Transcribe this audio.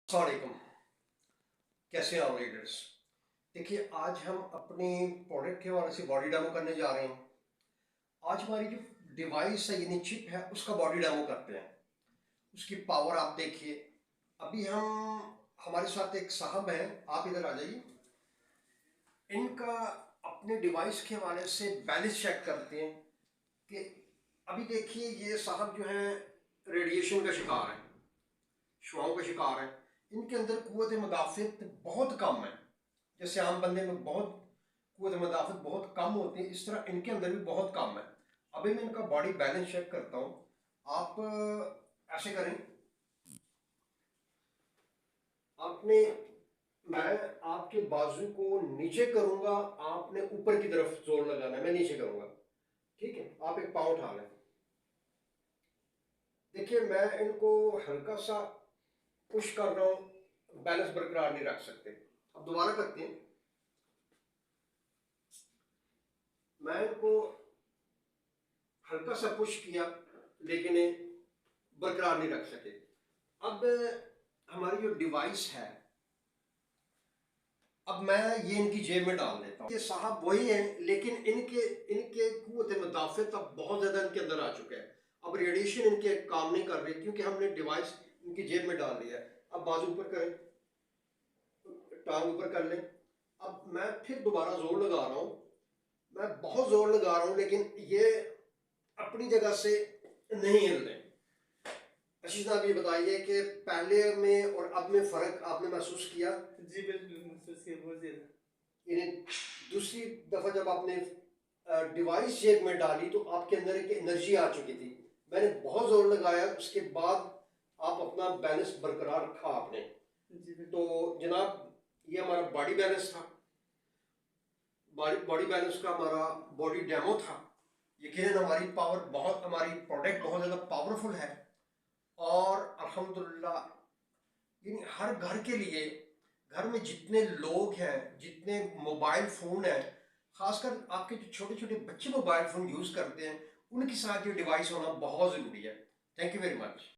अस्सलामुअलैकुम। कैसे हैं आप रीडर्स? देखिए, आज हम अपनी प्रोडक्ट के हवाले से बॉडी डेमो करने जा रहे हैं। आज हमारी जो डिवाइस है यानी चिप है उसका बॉडी डेमो करते हैं। उसकी पावर आप देखिए। अभी हम हमारे साथ एक साहब हैं, आप इधर आ जाइए। इनका अपने डिवाइस के हवाले से बैलेंस चेक करते हैं कि अभी देखिए ये साहब जो हैं रेडिएशन का शिकार है, शुआओं का शिकार है। इनके अंदर कुव्वत मुदाफ़त बहुत कम है। जैसे आम बंदे में बहुत कुव्वत मुदाफ़त बहुत कम होती है, इस तरह इनके अंदर भी बहुत कम है। अभी मैं इनका बॉडी बैलेंस चेक करता हूँ। आप ऐसे करें, आपने मैं आपके बाजू को नीचे करूंगा, आपने ऊपर की तरफ जोर लगाना है, मैं नीचे करूंगा। ठीक है, आप एक पाँव उठा लें। देखिए, मैं इनको हल्का सा पुश कर रहा हूँ, बैलेंस बरकरार नहीं रख सकते। अब दोबारा करते हैं। मैं इनको हल्का सा पुश किया लेकिन बरकरार नहीं रख सके। अब हमारी जो डिवाइस है, अब मैं ये इनकी जेब में डाल देता हूँ। ये साहब वही हैं लेकिन इनके इनके कुव्वत मुदाफ़त अब बहुत ज़्यादा इनके अंदर आ चुका है। अब रेडिएशन इनके काम नहीं कर रही क्योंकि हमने डिवाइस इनकी जेब में डाल दिया है। अब बाजू ऊपर करें, टांग ऊपर कर लें। अब मैं फिर दोबारा जोर लगा रहा हूँ, मैं बहुत जोर लगा रहा हूँ लेकिन ये अपनी जगह से नहीं हिल रहे। अच्छी साहब, ये बताइए कि पहले में और अब में फ़र्क आपने महसूस किया? जी बिल्कुल महसूस किया, बहुत ज़्यादा। यानी दूसरी दफ़ा जब आपने डिवाइस जेब में डाली तो आपके अंदर एक एनर्जी आ चुकी थी। मैंने बहुत ज़ोर लगाया, उसके बाद आप अपना बैलेंस बरकरार रखा आपने। जी बिल्कुल। तो जनाब, ये हमारा बॉडी बैलेंस था, बॉडी बैलेंस का हमारा बॉडी डेमो था। यकीनन हमारी पावर बहुत, हमारी प्रोडक्ट बहुत ज़्यादा पावरफुल है। और अल्हम्दुलिल्लाह, यानी हर घर के लिए, घर में जितने लोग हैं, जितने मोबाइल फ़ोन हैं, ख़ासकर आपके जो छोटे छोटे बच्चे मोबाइल फ़ोन यूज़ करते हैं, उनके साथ ये डिवाइस होना बहुत ज़रूरी है। Thank you very much.